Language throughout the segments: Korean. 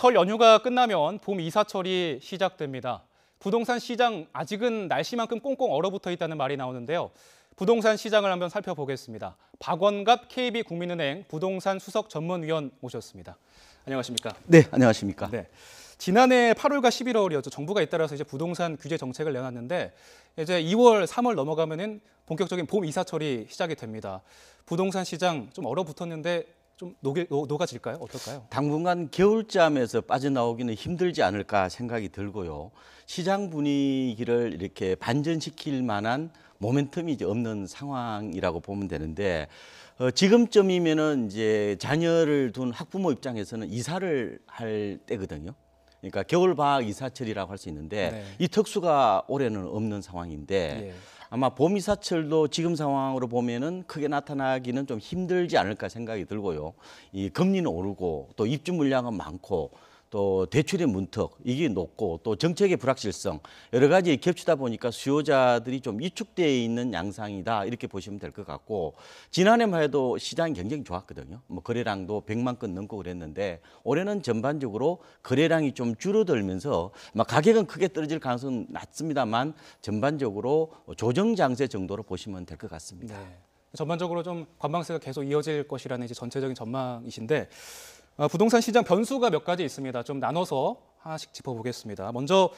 설 연휴가 끝나면 봄 이사철이 시작됩니다. 부동산 시장 아직은 날씨만큼 꽁꽁 얼어붙어 있다는 말이 나오는데요. 부동산 시장을 한번 살펴보겠습니다. 박원갑 KB국민은행 부동산 수석 전문위원 모셨습니다. 안녕하십니까? 네, 안녕하십니까? 네. 지난해 8월과 11월이었죠. 정부가 잇따라서 이제 부동산 규제 정책을 내놨는데 이제 2월, 3월 넘어가면은 본격적인 봄 이사철이 시작이 됩니다. 부동산 시장 좀 얼어붙었는데 좀 녹아질까요? 어떨까요? 당분간 겨울잠에서 빠져나오기는 힘들지 않을까 생각이 들고요. 시장 분위기를 이렇게 반전시킬 만한 모멘텀이 이제 없는 상황이라고 보면 되는데 지금쯤이면은 이제 자녀를 둔 학부모 입장에서는 이사를 할 때거든요. 그러니까 겨울 방학 이사철이라고 할 수 있는데 네. 이 특수가 올해는 없는 상황인데 아마 봄 이사철도 지금 상황으로 보면은 크게 나타나기는 좀 힘들지 않을까 생각이 들고요. 이 금리는 오르고 또 입주 물량은 많고 또 대출의 문턱 이게 높고 또 정책의 불확실성 여러 가지 겹치다 보니까 수요자들이 좀 위축되어 있는 양상이다 이렇게 보시면 될 것 같고 지난해만 해도 시장이 굉장히 좋았거든요. 뭐 거래량도 100만 건 넘고 그랬는데 올해는 전반적으로 거래량이 좀 줄어들면서 가격은 크게 떨어질 가능성은 낮습니다만 전반적으로 조정 장세 정도로 보시면 될 것 같습니다. 네. 전반적으로 좀 관망세가 계속 이어질 것이라는 이제 전체적인 전망이신데 부동산 시장 변수가 몇 가지 있습니다. 좀 나눠서 하나씩 짚어보겠습니다. 먼저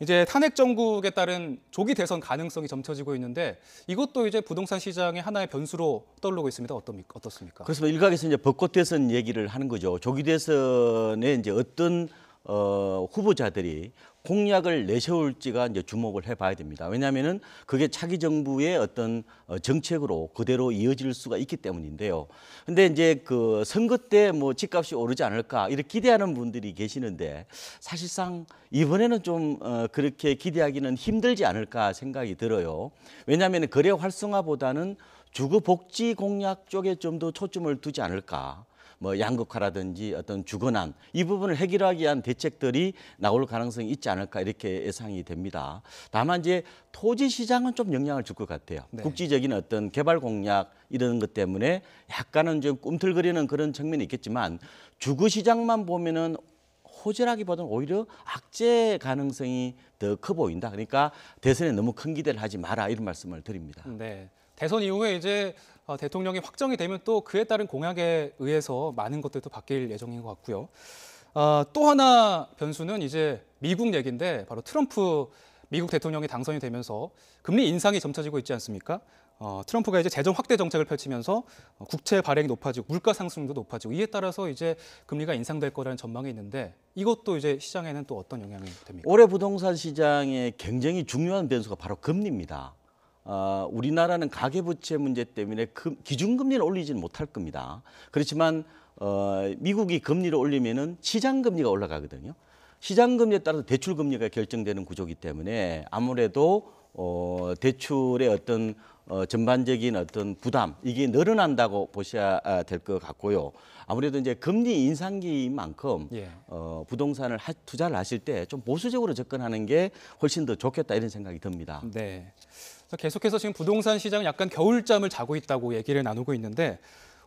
이제 탄핵 정국에 따른 조기 대선 가능성이 점쳐지고 있는데 이것도 이제 부동산 시장의 하나의 변수로 떠오르고 있습니다. 어떻습니까? 그래서 일각에서 이제 벚꽃 대선 얘기를 하는 거죠. 조기 대선에 이제 어떤 후보자들이 공약을 내세울지가 이제 주목을 해봐야 됩니다. 왜냐하면은 그게 차기 정부의 어떤 정책으로 그대로 이어질 수가 있기 때문인데요. 근데 이제 그 선거 때 뭐 집값이 오르지 않을까 이렇게 기대하는 분들이 계시는데 사실상 이번에는 좀 그렇게 기대하기는 힘들지 않을까 생각이 들어요. 왜냐하면 거래 활성화보다는 주거 복지 공약 쪽에 좀 더 초점을 두지 않을까. 뭐 양극화라든지 어떤 주거난 이 부분을 해결하기 위한 대책들이 나올 가능성이 있지 않을까 이렇게 예상이 됩니다. 다만 이제 토지 시장은 좀 영향을 줄 것 같아요. 네. 국지적인 어떤 개발 공약 이런 것 때문에 약간은 좀 꿈틀거리는 그런 측면이 있겠지만 주거 시장만 보면은 호재라기보다는 오히려 악재 가능성이 더 커 보인다. 그러니까 대선에 너무 큰 기대를 하지 마라 이런 말씀을 드립니다. 네. 대선 이후에 이제 대통령이 확정이 되면 또 그에 따른 공약에 의해서 많은 것들도 바뀔 예정인 것 같고요. 또 하나 변수는 이제 미국 얘기인데 바로 트럼프 미국 대통령이 당선이 되면서 금리 인상이 점쳐지고 있지 않습니까? 트럼프가 이제 재정 확대 정책을 펼치면서 국채 발행이 높아지고 물가 상승도 높아지고 이에 따라서 이제 금리가 인상될 거라는 전망이 있는데 이것도 이제 시장에는 또 어떤 영향이 됩니까? 올해 부동산 시장의 굉장히 중요한 변수가 바로 금리입니다. 우리나라는 가계부채 문제 때문에 기준금리를 올리지는 못할 겁니다. 그렇지만 미국이 금리를 올리면은 시장금리가 올라가거든요. 시장금리에 따라서 대출금리가 결정되는 구조이기 때문에 아무래도 대출의 어떤 전반적인 어떤 부담 이게 늘어난다고 보셔야 될 것 같고요. 아무래도 이제 금리 인상기인 만큼 부동산을 투자를 하실 때 좀 보수적으로 접근하는 게 훨씬 더 좋겠다 이런 생각이 듭니다. 네. 계속해서 지금 부동산 시장은 약간 겨울잠을 자고 있다고 얘기를 나누고 있는데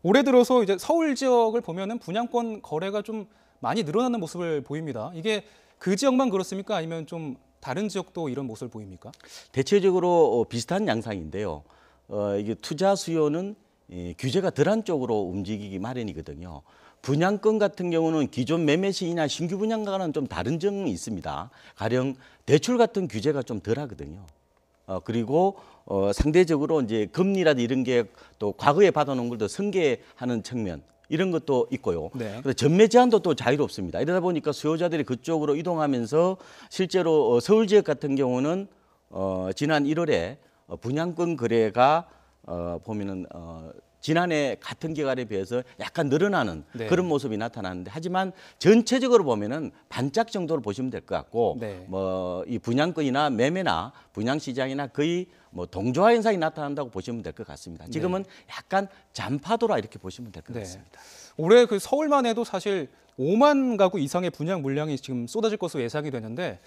올해 들어서 이제 서울 지역을 보면은 분양권 거래가 좀 많이 늘어나는 모습을 보입니다. 이게 그 지역만 그렇습니까? 아니면 좀 다른 지역도 이런 모습을 보입니까? 대체적으로 비슷한 양상인데요. 이게 투자 수요는 규제가 덜한 쪽으로 움직이기 마련이거든요. 분양권 같은 경우는 기존 매매 시이나 신규 분양과는 좀 다른 점이 있습니다. 가령 대출 같은 규제가 좀 덜하거든요. 그리고 상대적으로 이제 금리라든지 이런 게 또 과거에 받아놓은 걸 더 승계하는 측면 이런 것도 있고요. 네. 그래서 전매 제한도 또 자유롭습니다. 이러다 보니까 수요자들이 그쪽으로 이동하면서 실제로 서울 지역 같은 경우는 지난 1월에 분양권 거래가 보면은 지난해 같은 기간에 비해서 약간 늘어나는 그런 모습이 나타나는데 하지만 전체적으로 보면은 반짝 정도로 보시면 될 것 같고 뭐 이 분양권이나 매매나 분양 시장이나 거의 뭐 동조화 현상이 나타난다고 보시면 될 것 같습니다. 지금은 약간 잔파도라 이렇게 보시면 될 것 같습니다. 올해 그 서울만 해도 사실 5만 가구 이상의 분양 물량이 지금 쏟아질 것으로 예상이 되는데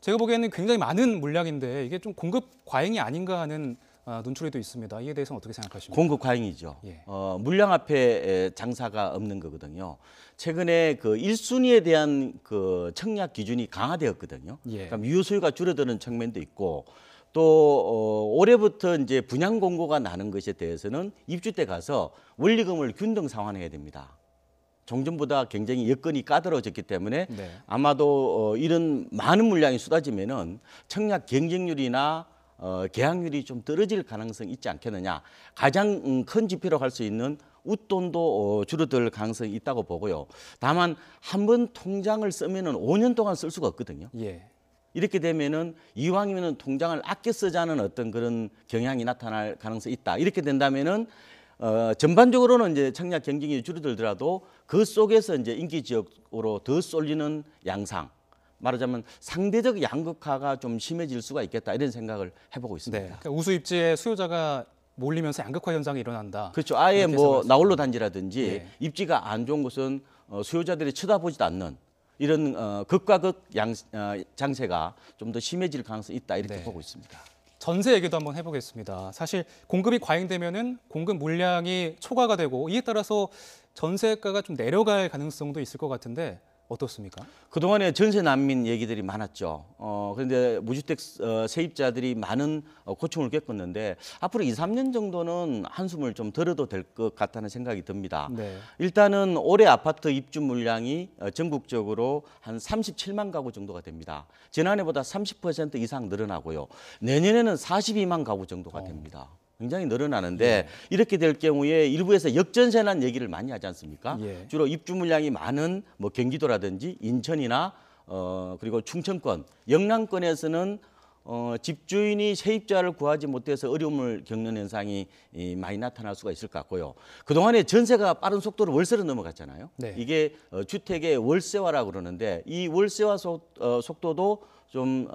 제가 보기에는 굉장히 많은 물량인데 이게 좀 공급 과잉이 아닌가 하는 눈초리도 있습니다. 이에 대해서는 어떻게 생각하십니까? 공급 과잉이죠. 예. 물량 앞에 장사가 없는 거거든요. 최근에 그 1순위에 대한 그 청약 기준이 강화되었거든요. 예. 그럼 유효 소유가 줄어드는 측면도 있고 또 올해부터 이제 분양 공고가 나는 것에 대해서는 입주 때 가서 원리금을 균등 상환해야 됩니다. 종전보다 굉장히 여건이 까다로워졌기 때문에 네. 아마도 이런 많은 물량이 쏟아지면은 청약 경쟁률이나 계약률이 좀 떨어질 가능성이 있지 않겠느냐. 가장 큰 지표로 할 수 있는 웃돈도 줄어들 가능성이 있다고 보고요. 다만 한 번 통장을 쓰면은 5년 동안 쓸 수가 없거든요. 예. 이렇게 되면은 이왕이면은 통장을 아껴 쓰자는 어떤 그런 경향이 나타날 가능성이 있다. 이렇게 된다면은 전반적으로는 이제 청약 경쟁이 줄어들더라도 그 속에서 이제 인기 지역으로 더 쏠리는 양상, 말하자면 상대적 양극화가 좀 심해질 수가 있겠다 이런 생각을 해보고 있습니다. 네. 그러니까 우수 입지에 수요자가 몰리면서 양극화 현상이 일어난다. 그렇죠. 아예 이렇게 뭐 해석할 나홀로 단지라든지 예. 입지가 안 좋은 곳은 수요자들이 쳐다보지도 않는 이런 극과 극 장세가 좀 더 심해질 가능성이 있다 이렇게 네. 보고 있습니다. 전세 얘기도 한번 해보겠습니다. 사실 공급이 과잉되면은 공급 물량이 초과가 되고 이에 따라서 전세가가 좀 내려갈 가능성도 있을 것 같은데 어떻습니까? 그동안에 전세 난민 얘기들이 많았죠. 그런데 무주택 세입자들이 많은 고충을 겪었는데 앞으로 2, 3년 정도는 한숨을 좀 덜어도 될 것 같다는 생각이 듭니다. 네. 일단은 올해 아파트 입주 물량이 전국적으로 한 37만 가구 정도가 됩니다. 지난해보다 30% 이상 늘어나고요. 내년에는 42만 가구 정도가 됩니다. 굉장히 늘어나는데 이렇게 될 경우에 일부에서 역전세난 얘기를 많이 하지 않습니까? 예. 주로 입주 물량이 많은 뭐 경기도라든지 인천이나 그리고 충청권, 영남권에서는 집주인이 세입자를 구하지 못해서 어려움을 겪는 현상이 많이 나타날 수가 있을 것 같고요. 그동안에 전세가 빠른 속도로 월세로 넘어갔잖아요. 네. 이게 주택의 월세화라고 그러는데 이 월세화 속도도 좀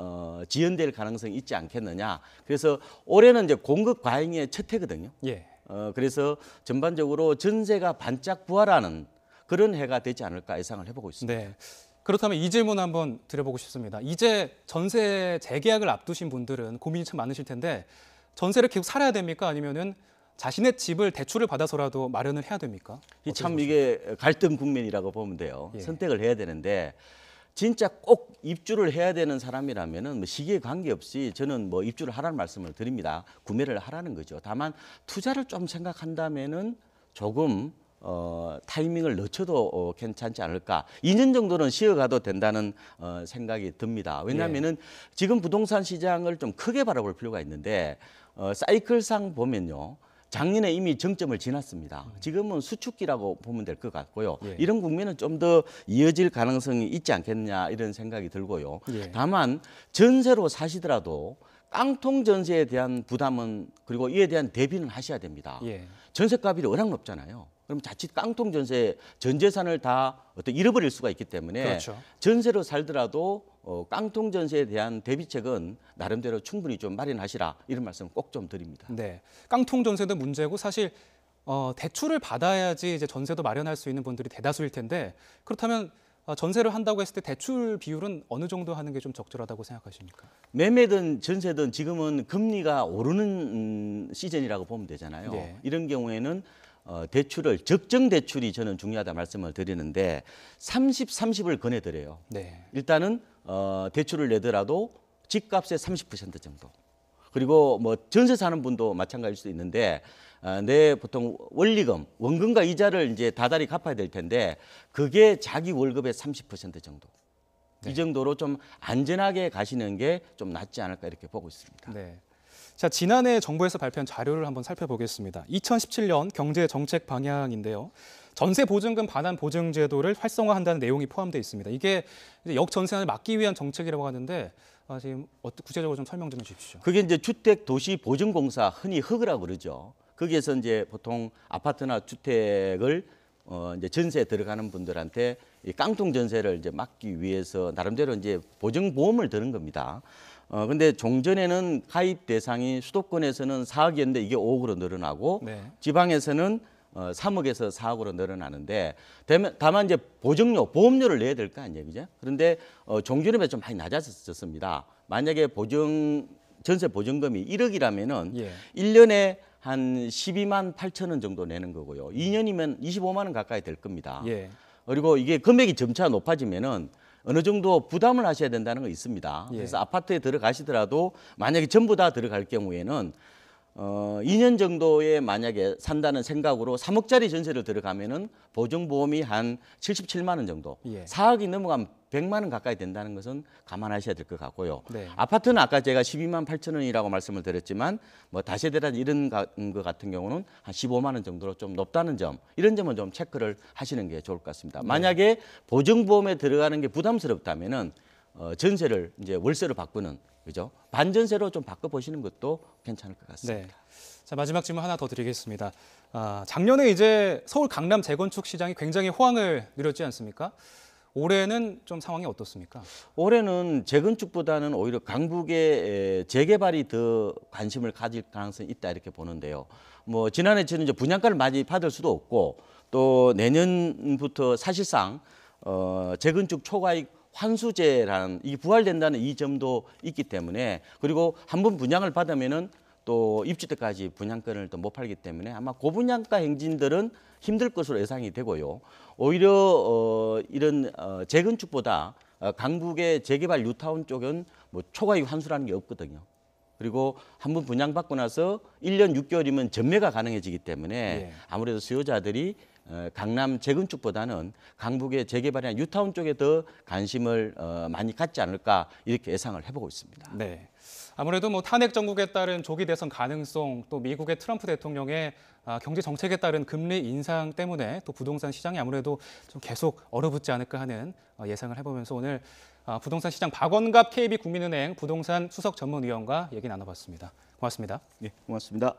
지연될 가능성이 있지 않겠느냐. 그래서 올해는 이제 공급 과잉의 첫 해거든요. 예. 그래서 전반적으로 전세가 반짝 부활하는 그런 해가 되지 않을까 예상을 해보고 있습니다. 네. 그렇다면 이 질문 한번 드려보고 싶습니다. 이제 전세 재계약을 앞두신 분들은 고민이 참 많으실 텐데 전세를 계속 살아야 됩니까? 아니면은 자신의 집을 대출을 받아서라도 마련을 해야 됩니까? 참 이게 갈등 국면이라고 보면 돼요. 예. 선택을 해야 되는데 진짜 꼭 입주를 해야 되는 사람이라면은 뭐 시기에 관계없이 저는 뭐 입주를 하라는 말씀을 드립니다. 구매를 하라는 거죠. 다만 투자를 좀 생각한다면은 조금 타이밍을 늦춰도 괜찮지 않을까. 2년 정도는 쉬어가도 된다는 생각이 듭니다. 왜냐하면은 지금 부동산 시장을 좀 크게 바라볼 필요가 있는데 사이클상 보면요. 작년에 이미 정점을 지났습니다. 지금은 수축기라고 보면 될 것 같고요. 예. 이런 국면은 좀 더 이어질 가능성이 있지 않겠냐 이런 생각이 들고요. 예. 다만 전세로 사시더라도 깡통 전세에 대한 부담은 그리고 이에 대한 대비는 하셔야 됩니다. 예. 전세값이 워낙 높잖아요. 그럼 자칫 깡통 전세 전 재산을 다 잃어버릴 수가 있기 때문에 그렇죠. 전세로 살더라도 깡통 전세에 대한 대비책은 나름대로 충분히 좀 마련하시라 이런 말씀 꼭 좀 드립니다. 네. 깡통 전세도 문제고 사실 대출을 받아야지 이제 전세도 마련할 수 있는 분들이 대다수일 텐데 그렇다면 전세를 한다고 했을 때 대출 비율은 어느 정도 하는 게 좀 적절하다고 생각하십니까? 매매든 전세든 지금은 금리가 오르는 시즌이라고 보면 되잖아요. 네. 이런 경우에는 대출을 적정 대출이 저는 중요하다 말씀을 드리는데 30, 30을 권해드려요. 네. 일단은 대출을 내더라도 집값의 30% 정도. 그리고 뭐 전세 사는 분도 마찬가지일 수도 있는데 내 보통 원리금, 원금과 이자를 이제 다달이 갚아야 될 텐데 그게 자기 월급의 30% 정도. 네. 이 정도로 좀 안전하게 가시는 게 좀 낫지 않을까 이렇게 보고 있습니다. 네. 자, 지난해 정부에서 발표한 자료를 한번 살펴보겠습니다. 2017년 경제 정책 방향인데요. 전세 보증금 반환 보증 제도를 활성화한다는 내용이 포함되어 있습니다. 이게 이제 역전세를 막기 위한 정책이라고 하는데 지금 구체적으로 좀 설명 좀 해주십시오. 그게 이제 주택도시보증공사 흔히 흑이라고 그러죠. 거기에서 이제 보통 아파트나 주택을 이제 전세에 들어가는 분들한테 이 깡통 전세를 이제 막기 위해서 나름대로 이제 보증보험을 드는 겁니다. 근데 종전에는 가입 대상이 수도권에서는 4억이었는데 이게 5억으로 늘어나고 네. 지방에서는 3억에서 4억으로 늘어나는데 다만 이제 보험료를 내야 될 거 아니에요, 그죠? 그런데 종전에 비해 좀 많이 낮아졌습니다. 만약에 전세 보증금이 1억이라면은 예. 1년에 한 12만 8천 원 정도 내는 거고요. 2년이면 25만 원 가까이 될 겁니다. 예. 그리고 이게 금액이 점차 높아지면은 어느 정도 부담을 하셔야 된다는 거 있습니다. 예. 그래서 아파트에 들어가시더라도 만약에 전부 다 들어갈 경우에는 2년 정도에 만약에 산다는 생각으로 3억짜리 전세를 들어가면은 보증보험이 한 77만 원 정도, 예. 4억이 넘어가면 100만 원 가까이 된다는 것은 감안하셔야 될 것 같고요. 네. 아파트는 아까 제가 12만 8천 원이라고 말씀을 드렸지만 뭐 다세대라든지 이런 거 같은 경우는 한 15만 원 정도로 좀 높다는 점, 이런 점은 좀 체크를 하시는 게 좋을 것 같습니다. 만약에 보증보험에 들어가는 게 부담스럽다면은 전세를 이제 월세로 바꾸는, 그죠? 반전세로 좀 바꿔보시는 것도 괜찮을 것 같습니다. 네. 자, 마지막 질문 하나 더 드리겠습니다. 작년에 이제 서울 강남 재건축 시장이 굉장히 호황을 누렸지 않습니까? 올해는 좀 상황이 어떻습니까? 올해는 재건축보다는 오히려 강북의 재개발이 더 관심을 가질 가능성이 있다 이렇게 보는데요. 뭐 지난해 저는 이제 분양가를 많이 받을 수도 없고 또 내년부터 사실상 재건축 초과이익 환수제라는 이게 부활된다는 이 점도 있기 때문에, 그리고 한 번 분양을 받으면은 또 입주 때까지 분양권을 또 못 팔기 때문에 아마 고분양가 행진들은 힘들 것으로 예상이 되고요. 오히려 이런 재건축보다 강북의 재개발 뉴타운 쪽은 뭐 초과이익 환수라는 게 없거든요. 그리고 한 번 분양받고 나서 1년 6개월이면 전매가 가능해지기 때문에 예. 아무래도 수요자들이 강남 재건축보다는 강북의 재개발이나 뉴타운 쪽에 더 관심을 많이 갖지 않을까 이렇게 예상을 해보고 있습니다. 네. 아무래도 뭐 탄핵 정국에 따른 조기 대선 가능성, 또 미국의 트럼프 대통령의 경제 정책에 따른 금리 인상 때문에 또 부동산 시장이 아무래도 좀 계속 얼어붙지 않을까 하는 예상을 해보면서 오늘 부동산 시장 박원갑 KB국민은행 부동산 수석 전문위원과 얘기 나눠봤습니다. 고맙습니다. 네, 고맙습니다.